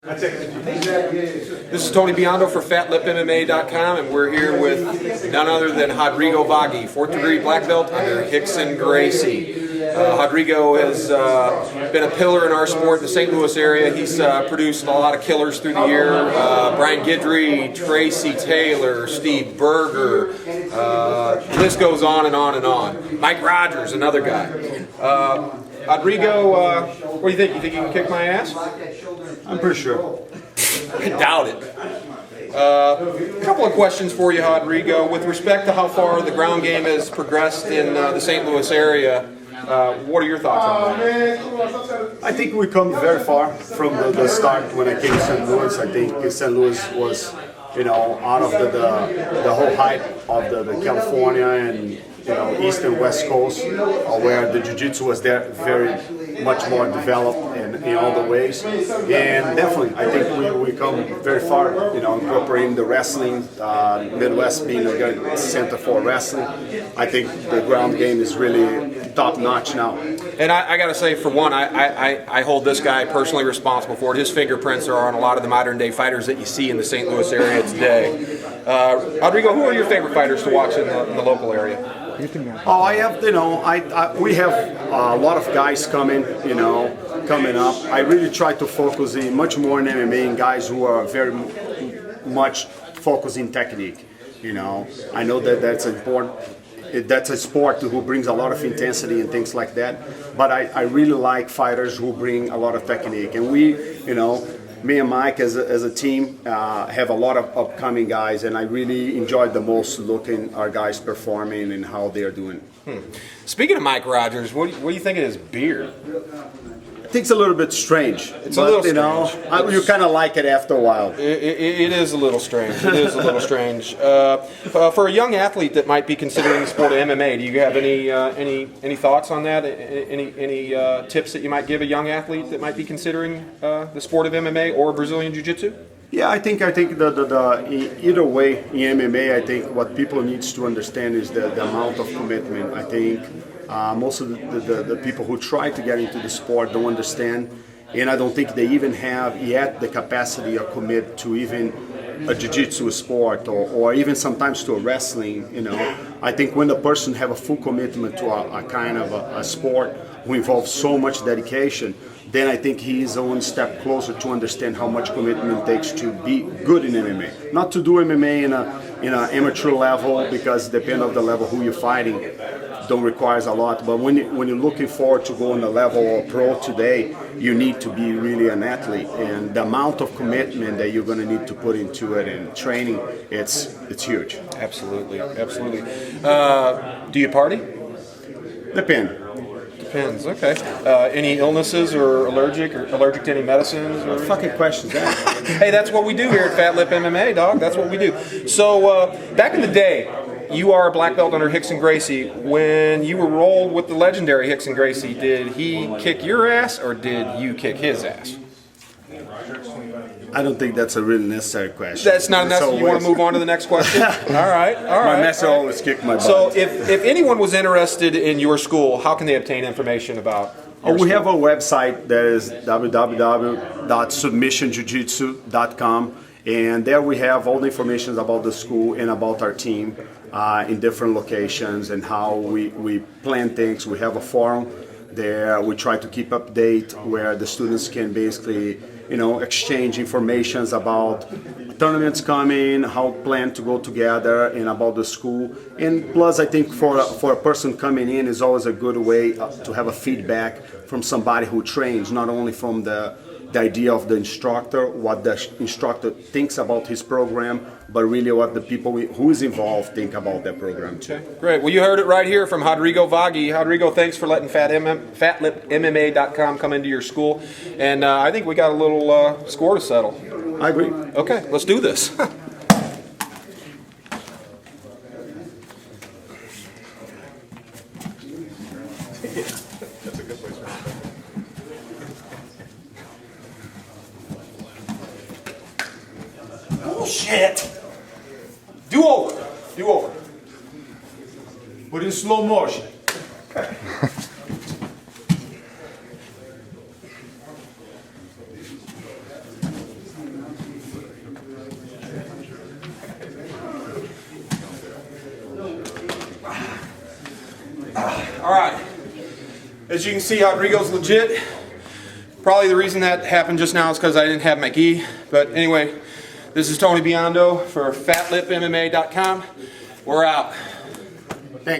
This is Tony Biondo for FatLipMMA.com, and we're here with none other than Rodrigo Vaghi, 4th degree black belt under Rickson Gracie. Rodrigo has been a pillar in our sport in the St. Louis area. He's produced a lot of killers through the year. Brian Guidry, Tracy Taylor, Steve Berger. The list goes on and on and on. Mike Rogers, another guy. Rodrigo, what do you think? You think you can kick my ass? I'm pretty sure. I doubt it. A couple of questions for you, Rodrigo. With respect to how far the ground game has progressed in the St. Louis area, what are your thoughts on that? I think we come very far from the start when I came to St. Louis. I think St. Louis was, out of the whole hype of the California and East and West Coast, where the Jiu-Jitsu was there very much more developed in all the ways. And definitely, I think we come very far, incorporating the wrestling, Midwest being a good center for wrestling. I think the ground game is really top-notch now. And I got to say, for one, I hold this guy personally responsible for it. His fingerprints are on a lot of the modern-day fighters that you see in the St. Louis area today. Rodrigo, who are your favorite fighters to watch in the local area? Oh, I have, we have a lot of guys coming up. I really try to focus in much more in MMA and guys who are very much focused in technique. I know that that's important. That's a sport who brings a lot of intensity and things like that. But I really like fighters who bring a lot of technique. And we, me and Mike as a team have a lot of upcoming guys, and I really enjoyed the most looking our guys performing and how they're doing. Speaking of Mike Rogers, what do you think of his beard? I think it's a little bit strange. It's a little strange. You kind of like it after a while. It is a little strange. It is a little strange. For a young athlete that might be considering the sport of MMA, do you have any thoughts on that? Any tips that you might give a young athlete that might be considering the sport of MMA or Brazilian Jiu-Jitsu? Yeah, I think either way in MMA, I think what people needs to understand is the amount of commitment. I think most of the people who try to get into the sport don't understand, and I don't think they even have yet the capacity or commit to even a jiu-jitsu sport or even sometimes to a wrestling. I think when the person have a full commitment to a kind of a sport who involves so much dedication, then I think he is one step closer to understand how much commitment it takes to be good in MMA. Not to do MMA in an amateur level, because depending on the level who you're fighting, don't requires a lot. But when you're looking forward to go on the level of pro today, you need to be really an athlete, and the amount of commitment that you're going to need to put into it and training, it's huge. Absolutely. Do you party? Depends. Okay. Any illnesses or allergic to any medicines? What fucking questions that? Hey, that's what we do here at Fat Lip MMA, dog. That's what we do. So back in the day, you are a black belt under Rickson Gracie. When you were rolled with the legendary Rickson Gracie, did he kick your ass or did you kick his ass? I don't think that's a really necessary question. That's not necessary. You want to move on to the next question? All right. My master always kicked my butt. So if anyone was interested in your school, how can they obtain information about your We have a website that is www.submissionjujitsu.com, and there we have all the information about the school and about our team in different locations and how we plan things. We have a forum there. We try to keep update where the students can basically exchange informations about tournaments coming, how plan to go together, and about the school. And plus, I think for a person coming in is always a good way to have a feedback from somebody who trains, not only from the idea of the instructor, what the instructor thinks about his program, but really what the people who is involved think about their program too. Okay, great. Well, you heard it right here from Rodrigo Vaghi. Rodrigo, thanks for letting FatLipMMA.com come into your school. And I think we got a little score to settle. I agree. Okay, let's do this. Bullshit! Do over. But in slow motion. All right. As you can see, Rodrigo's legit. Probably the reason that happened just now is because I didn't have my gi. But anyway, this is Tony Biondo for FatLipMMA.com. We're out.